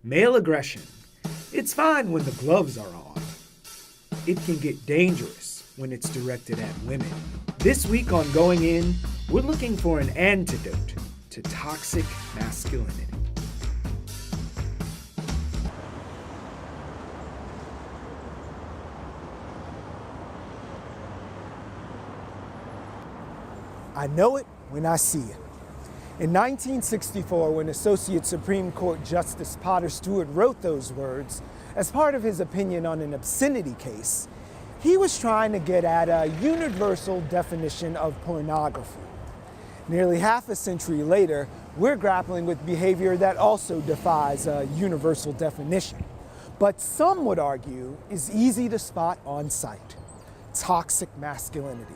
Male aggression. It's fine when the gloves are on. It can get dangerous when it's directed at women. This week on Going In, we're looking for an antidote to toxic masculinity. I know it when I see it. In 1964, when Associate Supreme Court Justice Potter Stewart wrote those words as part of his opinion on an obscenity case, he was trying to get at a universal definition of pornography. Nearly half a century later, we're grappling with behavior that also defies a universal definition, but some would argue is easy to spot on sight: toxic masculinity.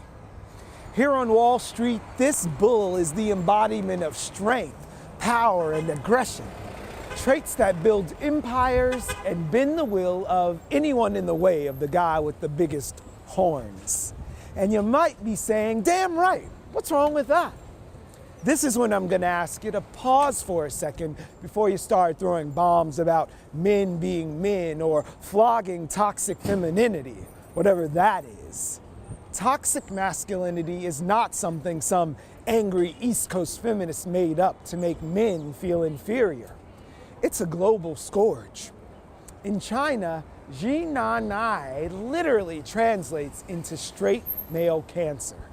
Here on Wall Street, this bull is the embodiment of strength, power, and aggression, traits that build empires and bend the will of anyone in the way of the guy with the biggest horns. And you might be saying, damn right, what's wrong with that? This is when I'm gonna ask you to pause for a second before you start throwing bombs about men being men or flogging toxic femininity, whatever that is. Toxic masculinity is not something some angry East Coast feminists made up to make men feel inferior. It's a global scourge. In China, 'Ji nan nai literally translates into straight male cancer.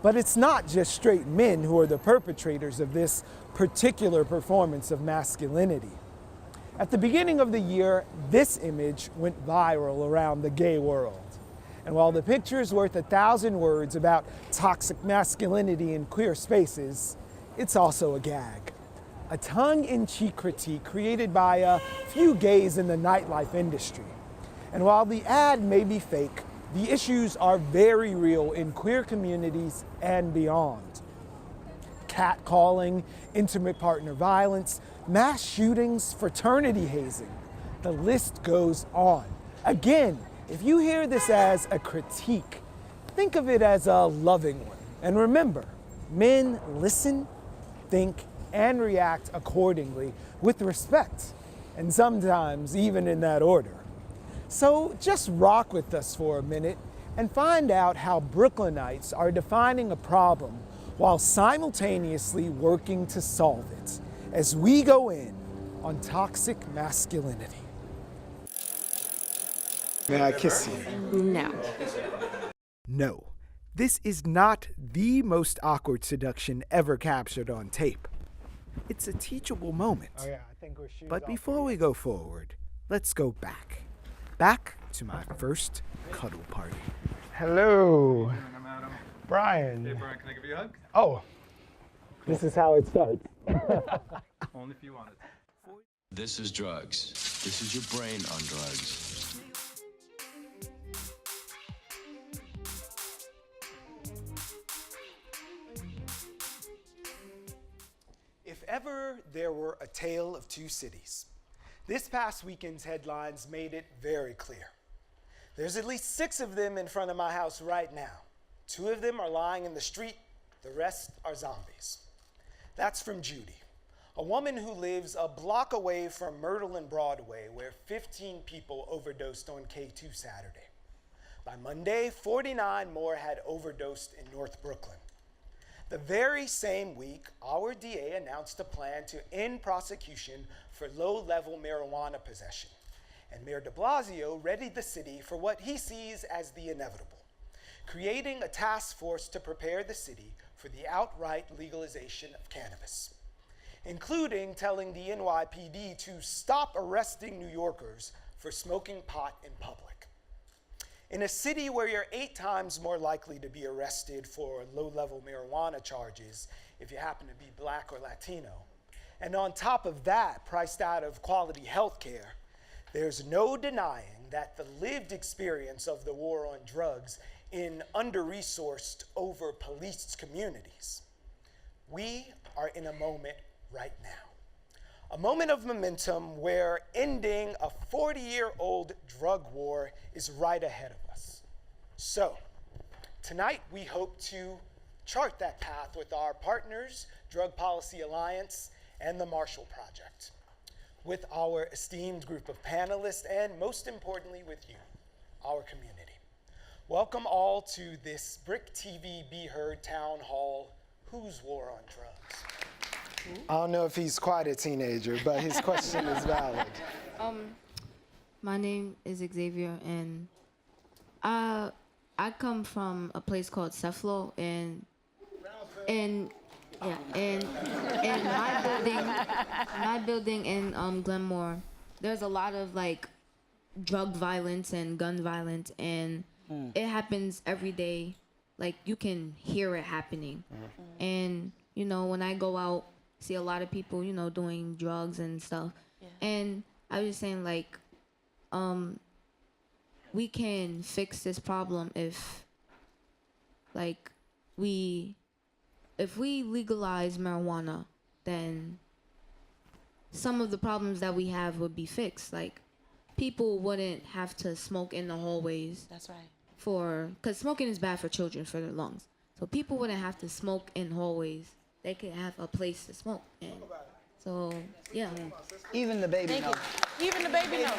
But it's not just straight men who are the perpetrators of this particular performance of masculinity. At the beginning of the year, this image went viral around the gay world. And while the picture is worth 1,000 words about toxic masculinity in queer spaces, it's also a gag. A tongue-in-cheek critique created by a few gays in the nightlife industry. And while the ad may be fake, the issues are very real in queer communities and beyond. Catcalling, intimate partner violence, mass shootings, fraternity hazing. The list goes on. Again, if you hear this as a critique, think of it as a loving one. And remember, men listen, think, and react accordingly with respect, and sometimes even in that order. So just rock with us for a minute and find out how Brooklynites are defining a problem while simultaneously working to solve it as we go in on toxic masculinity. May I kiss you? No. No, this is not the most awkward seduction ever captured on tape. It's a teachable moment. Oh yeah, I think we're shooting. But before we go forward, let's go back. Back to my first cuddle party. Hello, I'm Adam. Brian. Hey Brian, can I give you a hug? Oh, this is how it starts. Only if you want it. This is drugs. This is your brain on drugs. If ever there were a tale of two cities, this past weekend's headlines made it very clear. There's at least 6 of them in front of my house right now. 2 of them are lying in the street, the rest are zombies. That's from Judy, a woman who lives a block away from Myrtle and Broadway, where 15 people overdosed on K2 Saturday. By Monday, 49 more had overdosed in North Brooklyn. The very same week, our DA announced a plan to end prosecution for low-level marijuana possession, and Mayor de Blasio readied the city for what he sees as the inevitable, creating a task force to prepare the city for the outright legalization of cannabis, including telling the NYPD to stop arresting New Yorkers for smoking pot in public. In a city where you're 8 times more likely to be arrested for low-level marijuana charges if you happen to be Black or Latino, and on top of that, priced out of quality health care, there's no denying that the lived experience of the war on drugs in under-resourced, over-policed communities. We are in a moment right now. A moment of momentum where ending a 40-year-old drug war is right ahead of us. So, tonight we hope to chart that path with our partners, Drug Policy Alliance and the Marshall Project. with our esteemed group of panelists, and most importantly with you, our community. Welcome all to this Brick TV Be Heard Town Hall, Who's War on Drugs? I don't know if he's quite a teenager, but his question is valid. My name is Xavier, and I come from a place called Ceflo, and my building in Glenmore, there's a lot of like drug violence and gun violence, and it happens every day. Like you can hear it happening, and you know when I go out, see a lot of people, you know, doing drugs and stuff, and I was just saying like, we can fix this problem if we legalize marijuana, then some of the problems that we have would be fixed. Like, people wouldn't have to smoke in the hallways. That's right. Because smoking is bad for children, for their lungs. So people wouldn't have to smoke in hallways. They could have a place to smoke. And so, yeah. Even the baby knows. Even the baby knows.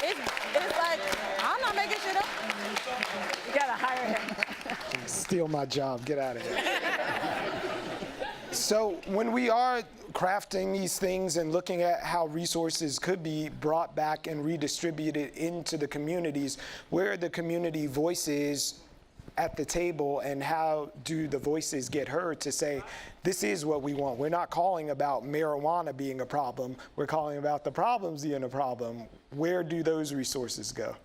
It's like, I'm not making shit up. You gotta hire him. Steal my job, get out of here. So when we are crafting these things and looking at how resources could be brought back and redistributed into the communities, where are the community voices at the table, and how do the voices get heard to say, this is what we want? We're not calling about marijuana being a problem, we're calling about the problems being a problem. Where do those resources go?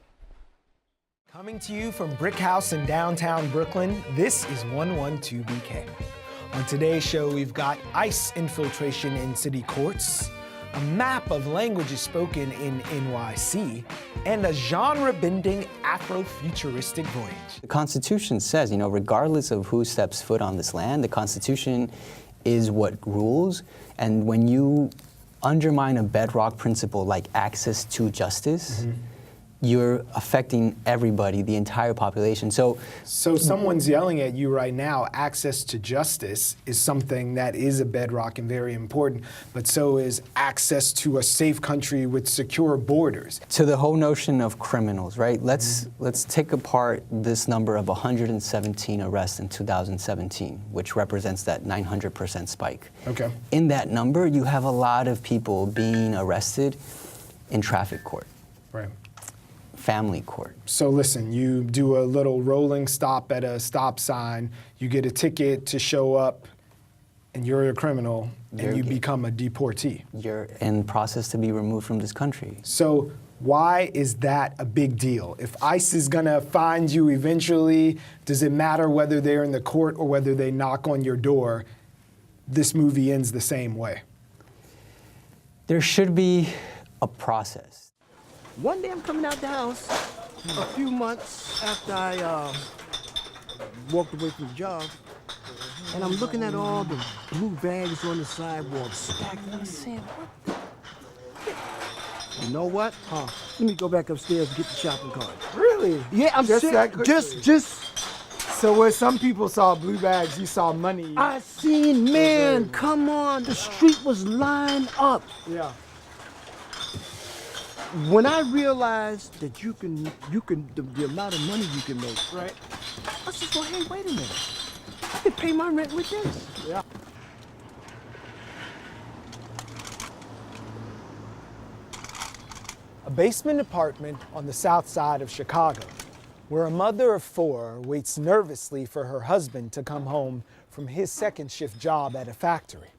Coming to you from Brick House in downtown Brooklyn, this is 112BK. On today's show, we've got ICE infiltration in city courts, a map of languages spoken in NYC, and a genre-bending Afrofuturistic voyage. The Constitution says, you know, regardless of who steps foot on this land, the Constitution is what rules. And when you undermine a bedrock principle like access to justice, you're affecting everybody, the entire population. So someone's yelling at you right now, access to justice is something that is a bedrock and very important, but so is access to a safe country with secure borders. to the whole notion of criminals, right? Let's take apart this number of 117 arrests in 2017, which represents that 900% spike. Okay. In that number, you have a lot of people being arrested in traffic court, Right. family court. So listen, you do a little rolling stop at a stop sign, you get a ticket to show up, and you're a criminal, and you become a deportee. You're in process to be removed from this country. So why is that a big deal? If ICE is gonna find you eventually, does it matter whether they're in the court or whether they knock on your door? This movie ends the same way. There should be a process. One day I'm coming out the house, a few months after I walked away from the job, and I'm looking at all the blue bags on the sidewalk stacked. I'm saying, what the? You know what? Let me go back upstairs and get the shopping cart. Really? Yeah, I'm Just saying, that quickly? So where some people saw blue bags, you saw money. I seen, man, come on, the street was lined up. Yeah. When I realized that the amount of money you can make, Right. I said, well, hey, wait a minute. I could pay my rent with this. Yeah. A basement apartment on the south side of Chicago, where a mother of four waits nervously for her husband to come home from his second shift job at a factory.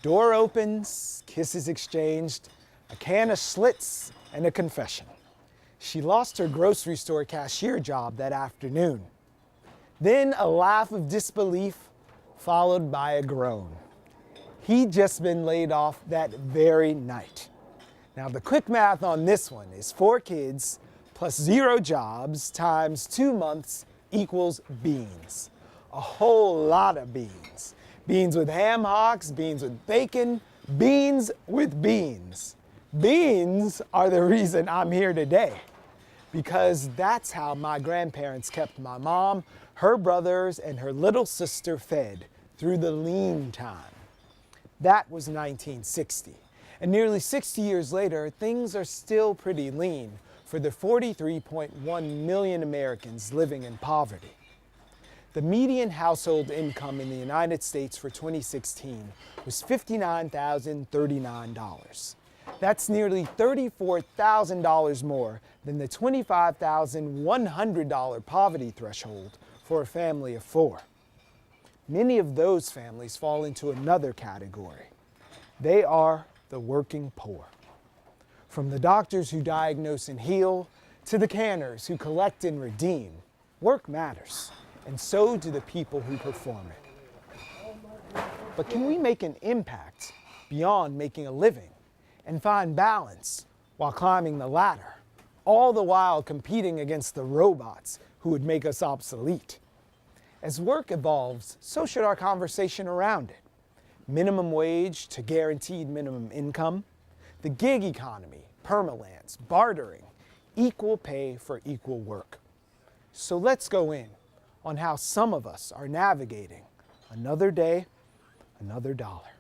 Door opens, kisses exchanged, a can of Schlitz, and a confession. She lost her grocery store cashier job that afternoon. Then a laugh of disbelief, followed by a groan. He'd just been laid off that very night. Now the quick math on this one is 4 kids plus 0 jobs times 2 months equals beans. A whole lot of beans. Beans with ham hocks, beans with bacon, beans with beans. Beans are the reason I'm here today, because that's how my grandparents kept my mom, her brothers, and her little sister fed through the lean time. That was 1960. And nearly 60 years later, things are still pretty lean for the 43.1 million Americans living in poverty. The median household income in the United States for 2016 was $59,039. That's nearly $34,000 more than the $25,100 poverty threshold for a family of four. Many of those families fall into another category. They are the working poor. From the doctors who diagnose and heal to the canners who collect and redeem, work matters, and so do the people who perform it. But can we make an impact beyond making a living and find balance while climbing the ladder, all the while competing against the robots who would make us obsolete? As work evolves, so should our conversation around it. Minimum wage to guaranteed minimum income, the gig economy, permalance, bartering, equal pay for equal work. So let's go in on how some of us are navigating another day, another dollar.